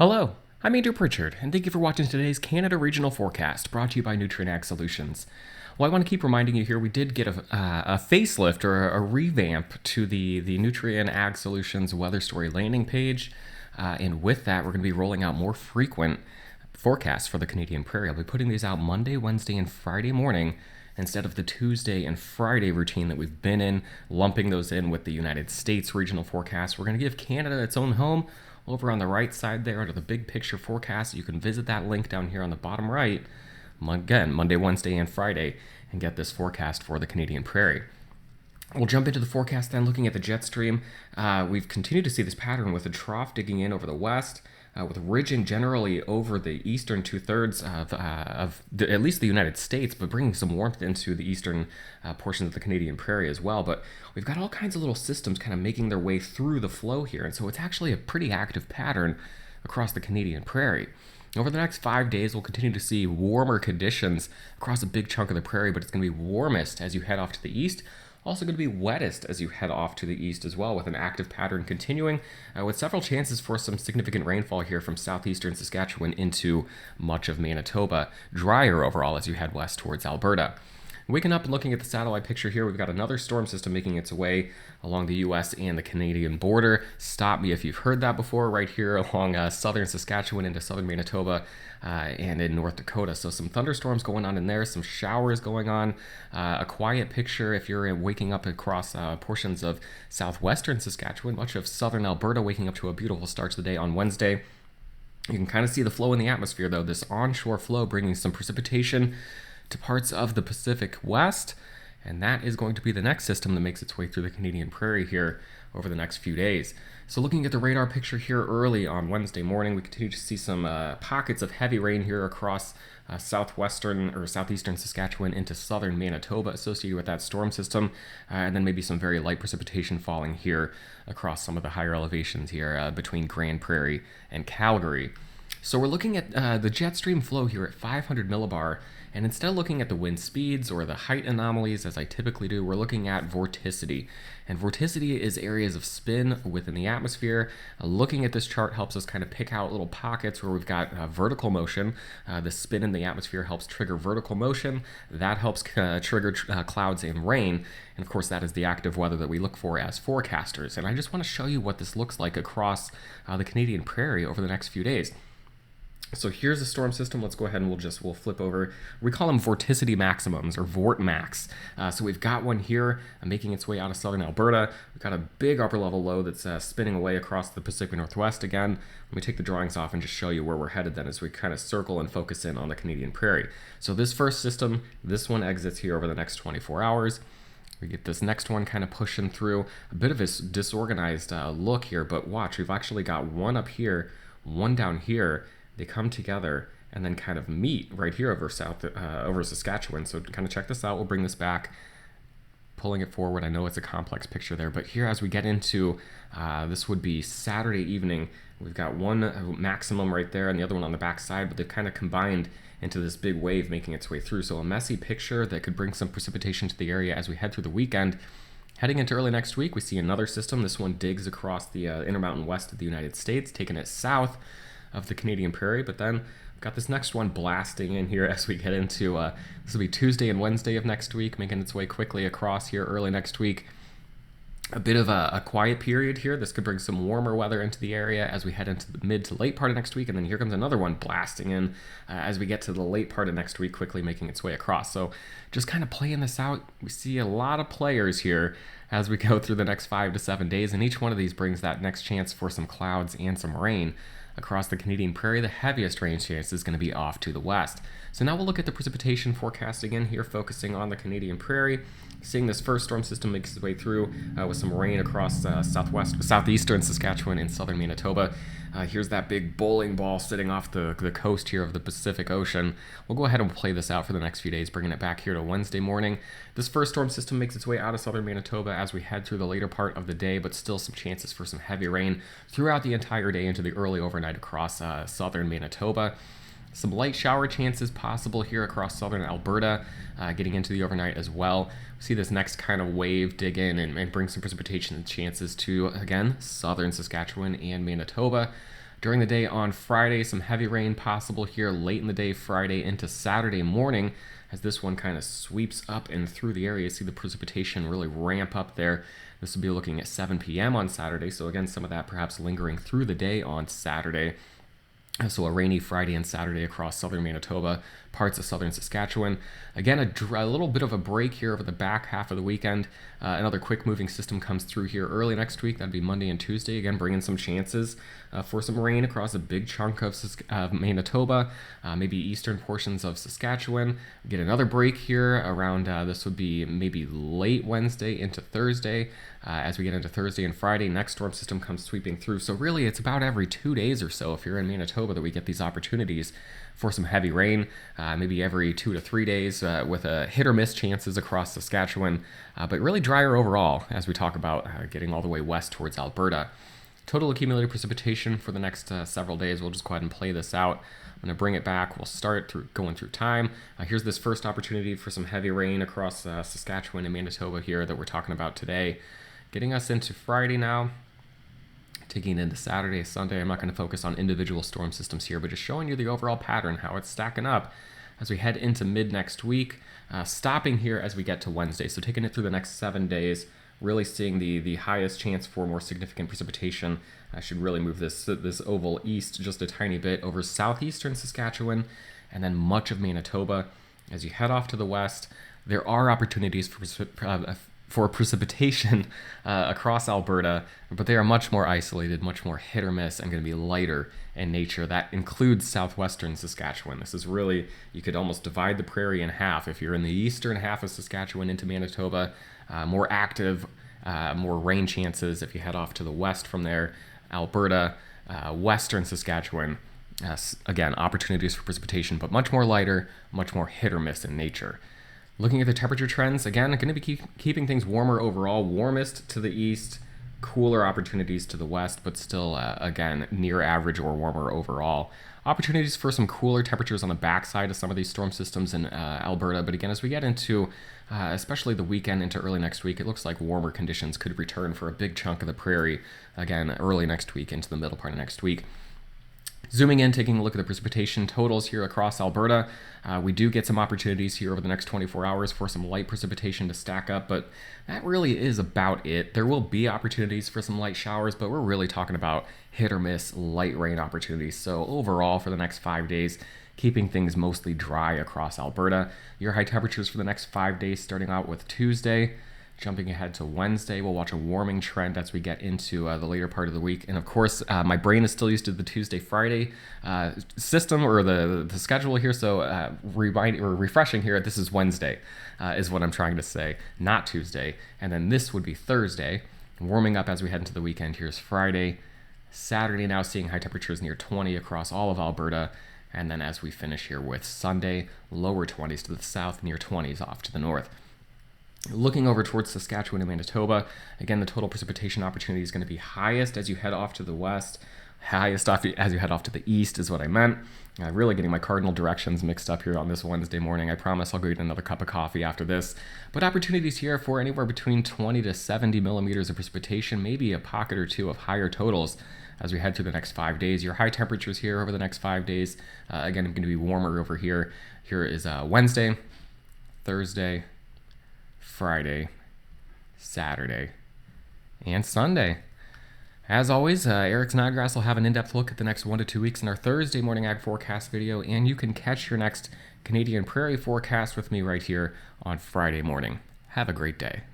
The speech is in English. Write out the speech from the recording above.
Hello, I'm Andrew Pritchard, and thank you for watching today's Canada Regional Forecast, brought to you by Nutrien Ag Solutions. Well, I want to keep reminding you here, we did get a facelift or a revamp to the Nutrien Ag Solutions Weather Story landing page, and with that, we're going to be rolling out more frequent forecasts for the Canadian Prairie. I'll be putting these out Monday, Wednesday, and Friday morning instead of the Tuesday and Friday routine that we've been in, lumping those in with the United States regional forecast. We're going to give Canada its own home. Over on the right side there under the big picture forecast, you can visit that link down here on the bottom right, again, Monday, Wednesday, and Friday, and get this forecast for the Canadian Prairie. We'll jump into the forecast then, looking at the Jetstream. We've continued to see this pattern with a trough digging in over the west, with ridging generally over the eastern two-thirds of at least the United States, but bringing some warmth into the eastern portions of the Canadian Prairie as well. But we've got all kinds of little systems kind of making their way through the flow here, and so it's actually a pretty active pattern across the Canadian Prairie. Over the next 5 days, we'll continue to see warmer conditions across a big chunk of the prairie, but it's going to be warmest as you head off to the east. Also going to be wettest as you head off to the east as well, with an active pattern continuing, with several chances for some significant rainfall here from southeastern Saskatchewan into much of Manitoba. Drier overall as you head west towards Alberta. Waking up and looking at the satellite picture here, we've got another storm system making its way along the U.S. and the Canadian border. Stop me if you've heard that before, right here along southern Saskatchewan into southern Manitoba and in North Dakota. So some thunderstorms going on in there, some showers going on, a quiet picture if you're waking up across portions of southwestern Saskatchewan, much of southern Alberta waking up to a beautiful start to the day on Wednesday. You can kind of see the flow in the atmosphere, though, this onshore flow bringing some precipitation to parts of the Pacific West, and that is going to be the next system that makes its way through the Canadian Prairie here over the next few days. So looking at the radar picture here early on Wednesday morning, we continue to see some pockets of heavy rain here across southwestern or southeastern Saskatchewan into southern Manitoba associated with that storm system, and then maybe some very light precipitation falling here across some of the higher elevations here between Grand Prairie and Calgary. So we're looking at the Jetstream flow here at 500 millibar, and instead of looking at the wind speeds or the height anomalies as I typically do, we're looking at vorticity. And vorticity is areas of spin within the atmosphere. Looking at this chart helps us kind of pick out little pockets where we've got vertical motion. The spin in the atmosphere helps trigger vertical motion. That helps trigger clouds and rain. And of course, that is the active weather that we look for as forecasters. And I just want to show you what this looks like across the Canadian Prairie over the next few days. So here's a storm system. Let's go ahead and we'll flip over. We call them vorticity maximums, or vort max. So we've got one here making its way out of southern Alberta. We've got a big upper level low that's spinning away across the Pacific Northwest again. Let me take the drawings off and just show you where we're headed then as we kind of circle and focus in on the Canadian Prairie. So this first system, this one exits here over the next 24 hours. We get this next one kind of pushing through. A bit of a disorganized look here, but watch, we've actually got one up here, one down here. They come together and then kind of meet right here over Saskatchewan. So kind of check this out. We'll bring this back, pulling it forward. I know it's a complex picture there, but here as we get into this would be Saturday evening. We've got one maximum right there and the other one on the back side, but they've kind of combined into this big wave making its way through. So a messy picture that could bring some precipitation to the area as we head through the weekend. Heading into early next week, we see another system. This one digs across the Intermountain West of the United States, taking it south of the Canadian Prairie, but then we've got this next one blasting in here as we get into this will be Tuesday and Wednesday of next week, making its way quickly across here early next week. A bit of a quiet period here. This could bring some warmer weather into the area as we head into the mid to late part of next week, and then here comes another one blasting in as we get to the late part of next week, quickly making its way across. So just kind of playing this out, we see a lot of players here as we go through the next 5 to 7 days, and each one of these brings that next chance for some clouds and some rain across the Canadian Prairie. The heaviest rain chance is going to be off to the west. So now we'll look at the precipitation forecast again here, focusing on the Canadian Prairie. Seeing this first storm system makes its way through with some rain across southeastern Saskatchewan and southern Manitoba. Here's that big bowling ball sitting off the coast here of the Pacific Ocean. We'll go ahead and play this out for the next few days, bringing it back here to Wednesday morning. This first storm system makes its way out of southern Manitoba as we head through the later part of the day, but still some chances for some heavy rain throughout the entire day into the early overnight across southern Manitoba. Some light shower chances possible here across southern Alberta, getting into the overnight as well. We see this next kind of wave dig in and bring some precipitation chances to, again, southern Saskatchewan and Manitoba. During the day on Friday, some heavy rain possible here late in the day, Friday into Saturday morning, as this one kind of sweeps up and through the area. You see the precipitation really ramp up there. This will be looking at 7 p.m. on Saturday, so again, some of that perhaps lingering through the day on Saturday. So a rainy Friday and Saturday across southern Manitoba, parts of southern Saskatchewan. Again, a little bit of a break here over the back half of the weekend. Another quick moving system comes through here early next week. That'd be Monday and Tuesday. Again, bringing some chances for some rain across a big chunk of Manitoba, maybe eastern portions of Saskatchewan. Get another break here around, this would be maybe late Wednesday into Thursday. As we get into Thursday and Friday, next storm system comes sweeping through. So really, it's about every 2 days or so, if you're in Manitoba, that we get these opportunities for some heavy rain, maybe every 2 to 3 days with a hit or miss chances across Saskatchewan, but really drier overall as we talk about getting all the way west towards Alberta. Total accumulated precipitation for the next several days. We'll just go ahead and play this out. I'm going to bring it back. We'll start going through time. Here's this first opportunity for some heavy rain across Saskatchewan and Manitoba here that we're talking about today. Getting us into Friday now. Taking it into Saturday, Sunday. I'm not going to focus on individual storm systems here, but just showing you the overall pattern, how it's stacking up as we head into mid next week, stopping here as we get to Wednesday. So taking it through the next 7 days, really seeing the highest chance for more significant precipitation. I should really move this oval east just a tiny bit over southeastern Saskatchewan and then much of Manitoba. As you head off to the west, there are opportunities for precipitation across Alberta, but they are much more isolated, much more hit or miss, and going to be lighter in nature. That includes southwestern Saskatchewan. This is really, you could almost divide the prairie in half. If you're in the eastern half of Saskatchewan into Manitoba, more active, more rain chances. If you head off to the west from there, Alberta, western Saskatchewan, again, opportunities for precipitation, but much more lighter, much more hit or miss in nature. Looking at the temperature trends, again, going to be keeping things warmer overall, warmest to the east, cooler opportunities to the west, but still, again, near average or warmer overall. Opportunities for some cooler temperatures on the backside of some of these storm systems in Alberta, but again, as we get into especially the weekend into early next week, it looks like warmer conditions could return for a big chunk of the prairie, again, early next week into the middle part of next week. Zooming in, taking a look at the precipitation totals here across Alberta, we do get some opportunities here over the next 24 hours for some light precipitation to stack up, but that really is about it. There will be opportunities for some light showers, but we're really talking about hit or miss light rain opportunities. So overall, for the next 5 days, keeping things mostly dry across Alberta. Your high temperatures for the next 5 days, starting out with Tuesday. Jumping ahead to Wednesday, we'll watch a warming trend as we get into the later part of the week. And of course, my brain is still used to the Tuesday-Friday system or the schedule here. So refreshing here, this is Wednesday is what I'm trying to say, not Tuesday. And then this would be Thursday. Warming up as we head into the weekend. Here's Friday. Saturday now seeing high temperatures near 20 across all of Alberta. And then as we finish here with Sunday, lower 20s to the south, near 20s off to the north. Looking over towards Saskatchewan and Manitoba, again, the total precipitation opportunity is going to be highest as you head off to the west, highest off as you head off to the east is what I meant. Really getting my cardinal directions mixed up here on this Wednesday morning. I promise I'll go get another cup of coffee after this. But opportunities here for anywhere between 20 to 70 millimeters of precipitation, maybe a pocket or two of higher totals as we head through the next 5 days. Your high temperatures here over the next 5 days, again, going to be warmer over here. Here is Wednesday, Thursday, Friday, Saturday, and Sunday. As always, Eric Snodgrass will have an in-depth look at the next 1 to 2 weeks in our Thursday morning ag forecast video, and you can catch your next Canadian prairie forecast with me right here on Friday morning. Have a great day.